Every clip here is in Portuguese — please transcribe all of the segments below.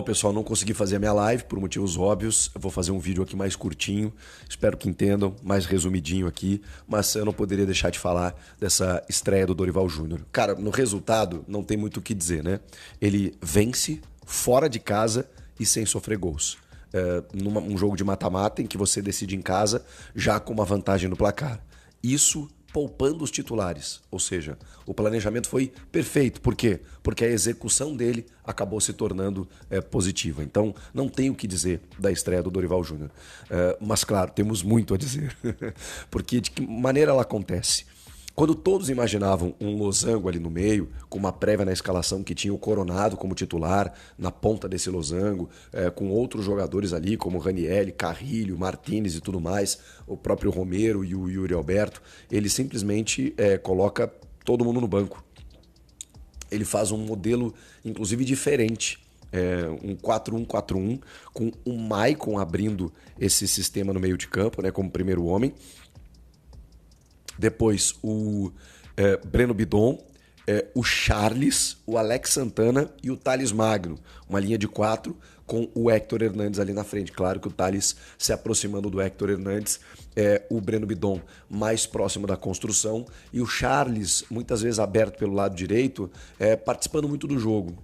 Bom, pessoal, não consegui fazer a minha live por motivos óbvios. Eu vou fazer um vídeo aqui mais curtinho, espero que entendam, mais resumidinho aqui, mas eu não poderia deixar de falar dessa estreia do Dorival Júnior. Cara, no resultado não tem muito o que dizer, né? Ele vence fora de casa e sem sofrer gols. Um jogo de mata-mata em que você decide em casa já com uma vantagem no placar. Isso poupando os titulares, ou seja, o planejamento foi perfeito. Por quê? Porque a execução dele acabou se tornando positiva. Então, não tenho o que dizer da estreia do Dorival Júnior. Mas, claro, temos muito a dizer. Porque de que maneira ela acontece? Quando todos imaginavam um losango ali no meio, com uma prévia na escalação que tinha o Coronado como titular, na ponta desse losango, com outros jogadores ali, como Ranieri, Carrilho, Martínez e tudo mais, o próprio Romero e o Yuri Alberto, ele simplesmente coloca todo mundo no banco. Ele faz um modelo, inclusive, diferente. Um 4-1-4-1, com o Maicon abrindo esse sistema no meio de campo, né, como primeiro homem. Depois o Breno Bidon, o Charles, o Alex Santana e o Thales Magno. Uma linha de 4 com o Héctor Hernandes ali na frente. Claro que o Thales se aproximando do Héctor Hernandes, o Breno Bidon mais próximo da construção e o Charles, muitas vezes aberto pelo lado direito, participando muito do jogo.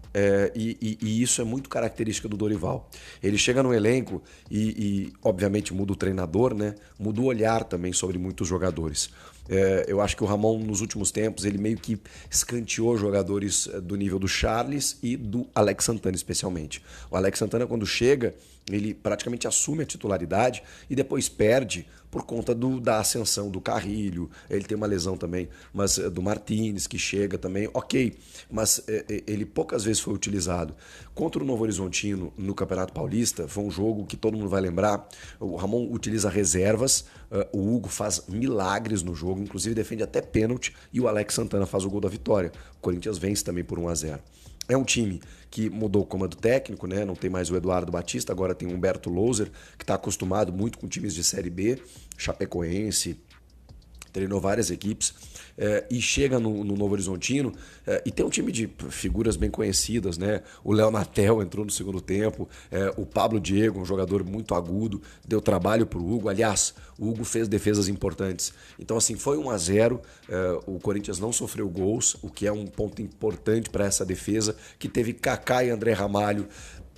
E isso é muito característica do Dorival. Ele chega no elenco e obviamente, muda o treinador, né? Muda o olhar também sobre muitos jogadores. Eu acho que o Ramon, nos últimos tempos, ele meio que escanteou jogadores do nível do Charles e do Alex Santana, especialmente. O Alex Santana, quando chega, ele praticamente assume a titularidade e depois perde por conta da ascensão do Carrilho. Ele tem uma lesão também, mas do Martínez, que chega também, ok. Mas ele poucas vezes foi utilizado. Contra o Novo Horizontino, no Campeonato Paulista, foi um jogo que todo mundo vai lembrar. O Ramon utiliza reservas, o Hugo faz milagres no jogo, inclusive defende até pênalti, e o Alex Santana faz o gol da vitória. O Corinthians vence também por 1-0. É um time que mudou o comando técnico, né? Não tem mais o Eduardo Batista, agora tem o Humberto Louser, que está acostumado muito com times de Série B, Chapecoense, treinou várias equipes, e chega no Novo Horizontino e tem um time de figuras bem conhecidas, né? O Léo Natel entrou no segundo tempo, o Pablo Diego, um jogador muito agudo, deu trabalho para o Hugo. Aliás, o Hugo fez defesas importantes. Então, assim, foi 1-0, o Corinthians não sofreu gols, o que é um ponto importante para essa defesa, que teve Kaká e André Ramalho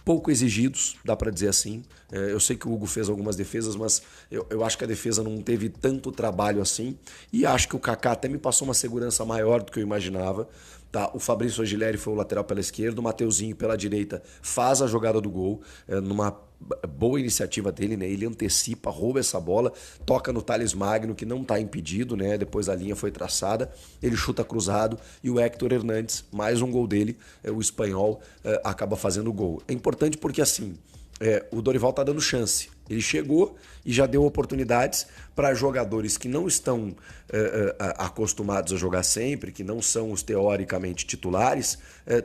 pouco exigidos, dá para dizer assim. Eu sei que o Hugo fez algumas defesas, mas eu acho que a defesa não teve tanto trabalho assim. E acho que o Kaká até me passou uma segurança maior do que eu imaginava. Tá? O Fabrício Aguilera foi o lateral pela esquerda, o Mateuzinho pela direita faz a jogada do gol, numa boa iniciativa dele, né? Ele antecipa, rouba essa bola, toca no Thales Magno, que não está impedido, né? Depois a linha foi traçada, ele chuta cruzado e o Héctor Hernandes, mais um gol dele, o espanhol, acaba fazendo o gol. É importante porque assim, o Dorival está dando chance. Ele chegou e já deu oportunidades para jogadores que não estão acostumados a jogar sempre, que não são os teoricamente titulares,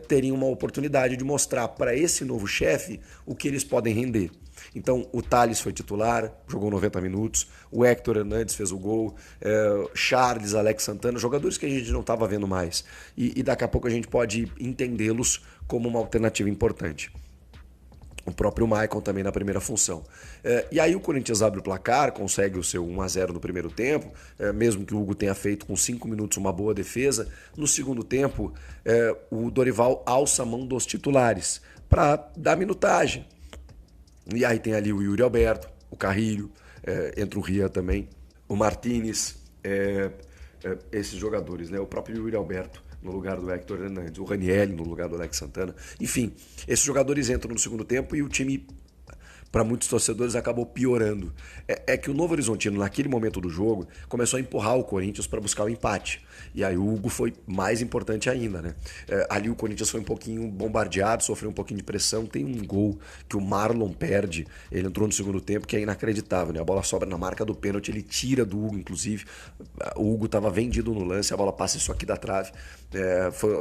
terem uma oportunidade de mostrar para esse novo chefe o que eles podem render. Então, o Thales foi titular, jogou 90 minutos, o Héctor Hernandes fez o gol, Charles, Alex Santana, jogadores que a gente não estava vendo mais. E daqui a pouco a gente pode entendê-los como uma alternativa importante. O próprio Maicon também na primeira função. E aí o Corinthians abre o placar, consegue o seu 1-0 no primeiro tempo, mesmo que o Hugo tenha feito com 5 minutos uma boa defesa. No segundo tempo, o Dorival alça a mão dos titulares para dar minutagem. E aí tem ali o Yuri Alberto, o Carrilho, entra o Ria também, o Martínez, esses jogadores, né? O próprio Yuri Alberto no lugar do Héctor Hernandes, o Ranieri no lugar do Alex Santana. Enfim, esses jogadores entram no segundo tempo e o time, para muitos torcedores, acabou piorando. É que o Novo Horizontino, naquele momento do jogo, começou a empurrar o Corinthians para buscar o empate. E aí o Hugo foi mais importante ainda, né? Ali o Corinthians foi um pouquinho bombardeado, sofreu um pouquinho de pressão. Tem um gol que o Marlon perde, ele entrou no segundo tempo, que é inacreditável, né? A bola sobra na marca do pênalti, ele tira do Hugo, inclusive. O Hugo estava vendido no lance, a bola passa isso aqui da trave.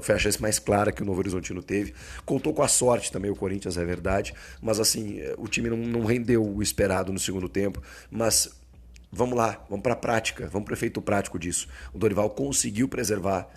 Foi a chance mais clara que o Novo Horizontino teve. Contou com a sorte também o Corinthians, é verdade, mas assim, o time não rendeu o esperado no segundo tempo, mas vamos lá, vamos para a prática, vamos para o efeito prático disso. O Dorival conseguiu preservar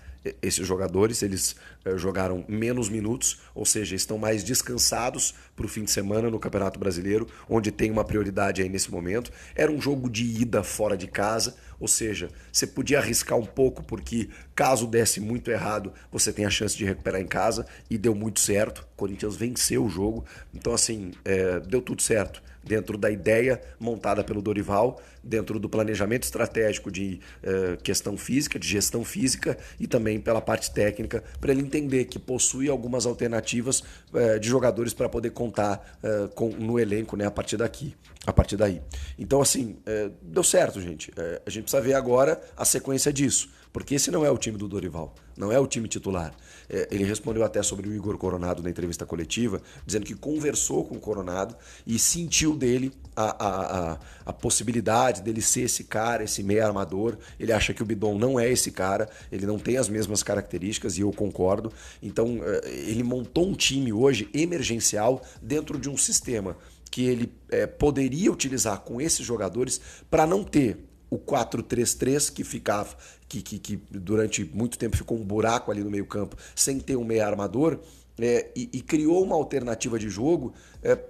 esses jogadores, eles jogaram menos minutos, ou seja, estão mais descansados para o fim de semana no Campeonato Brasileiro, onde tem uma prioridade aí nesse momento. Era um jogo de ida fora de casa, ou seja, você podia arriscar um pouco, porque caso desse muito errado, você tem a chance de recuperar em casa, e deu muito certo. O Corinthians venceu o jogo, então assim, deu tudo certo. Dentro da ideia montada pelo Dorival, dentro do planejamento estratégico de questão física, de gestão física e também pela parte técnica, para ele entender que possui algumas alternativas de jogadores para poder contar no elenco, né, a partir daí. Então, assim, deu certo, gente. A gente precisa ver agora a sequência disso, porque esse não é o time do Dorival, não é o time titular. Ele respondeu até sobre o Igor Coronado na entrevista coletiva, dizendo que conversou com o Coronado e sentiu dele a possibilidade dele ser esse cara, esse meia armador. Ele acha que o Bidon não é esse cara, ele não tem as mesmas características, e eu concordo. Então, ele montou um time hoje emergencial dentro de um sistema que ele poderia utilizar com esses jogadores para não ter o 4-3-3 que durante muito tempo ficou um buraco ali no meio campo sem ter um meia armador, e criou uma alternativa de jogo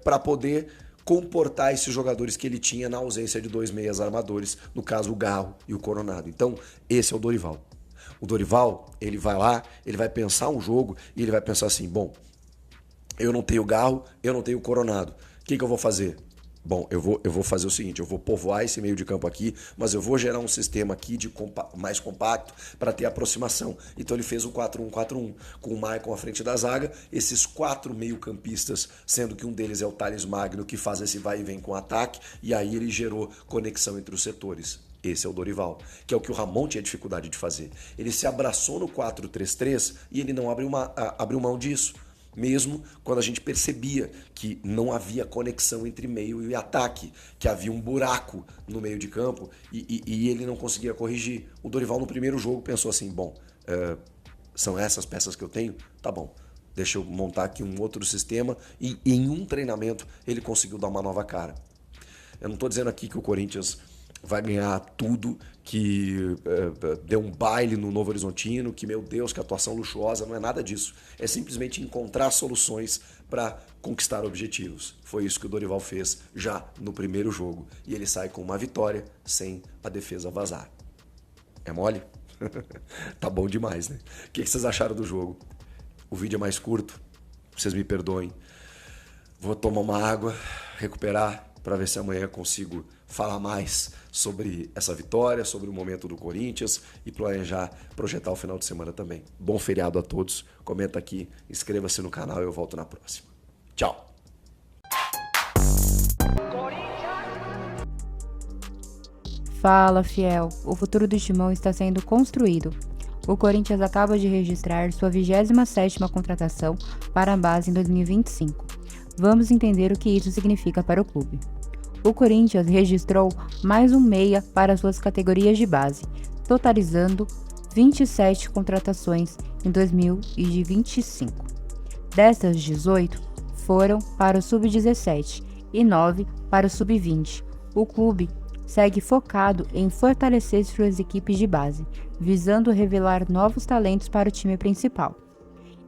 para poder comportar esses jogadores que ele tinha na ausência de dois meias armadores, no caso o Garro e o Coronado. Então esse é o Dorival. O Dorival, ele vai lá, ele vai pensar um jogo e ele vai pensar assim, bom, eu não tenho Garro, eu não tenho Coronado, o que eu vou fazer? Bom, eu vou fazer o seguinte, eu vou povoar esse meio de campo aqui, mas eu vou gerar um sistema aqui mais compacto para ter aproximação. Então ele fez o 4-1-4-1, com o Maicon à frente da zaga, esses 4 meio-campistas, sendo que um deles é o Thales Magno, que faz esse vai e vem com o ataque, e aí ele gerou conexão entre os setores. Esse é o Dorival, que é o que o Ramon tinha dificuldade de fazer. Ele se abraçou no 4-3-3 e ele não abriu mão disso. Mesmo quando a gente percebia que não havia conexão entre meio e ataque, que havia um buraco no meio de campo e ele não conseguia corrigir. O Dorival no primeiro jogo pensou assim, bom, são essas peças que eu tenho? Tá bom, deixa eu montar aqui um outro sistema, e em um treinamento ele conseguiu dar uma nova cara. Eu não estou dizendo aqui que o Corinthians vai ganhar tudo, que deu um baile no Novo Horizontino, que, meu Deus, que atuação luxuosa, não é nada disso. É simplesmente encontrar soluções para conquistar objetivos. Foi isso que o Dorival fez já no primeiro jogo. E ele sai com uma vitória sem a defesa vazar. É mole? Tá bom demais, né? O que vocês acharam do jogo? O vídeo é mais curto, vocês me perdoem. Vou tomar uma água, recuperar, para ver se amanhã consigo falar mais sobre essa vitória, sobre o momento do Corinthians e projetar o final de semana também. Bom feriado a todos, comenta aqui, inscreva-se no canal e eu volto na próxima. Tchau! Fala, fiel! O futuro do Timão está sendo construído. O Corinthians acaba de registrar sua 27ª contratação para a base em 2025. Vamos entender o que isso significa para o clube. O Corinthians registrou mais um meia para suas categorias de base, totalizando 27 contratações em 2025. Dessas, 18 foram para o Sub-17 e 9 para o Sub-20. O clube segue focado em fortalecer suas equipes de base, visando revelar novos talentos para o time principal.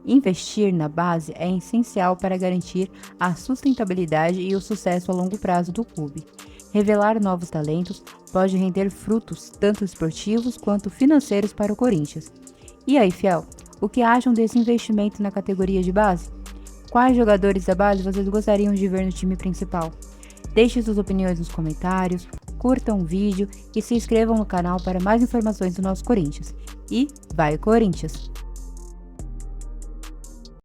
Investir na base é essencial para garantir a sustentabilidade e o sucesso a longo prazo do clube. Revelar novos talentos pode render frutos tanto esportivos quanto financeiros para o Corinthians. E aí, fiel, o que acham desse investimento na categoria de base? Quais jogadores da base vocês gostariam de ver no time principal? Deixe suas opiniões nos comentários, curtam o vídeo e se inscrevam no canal para mais informações do nosso Corinthians. E vai Corinthians!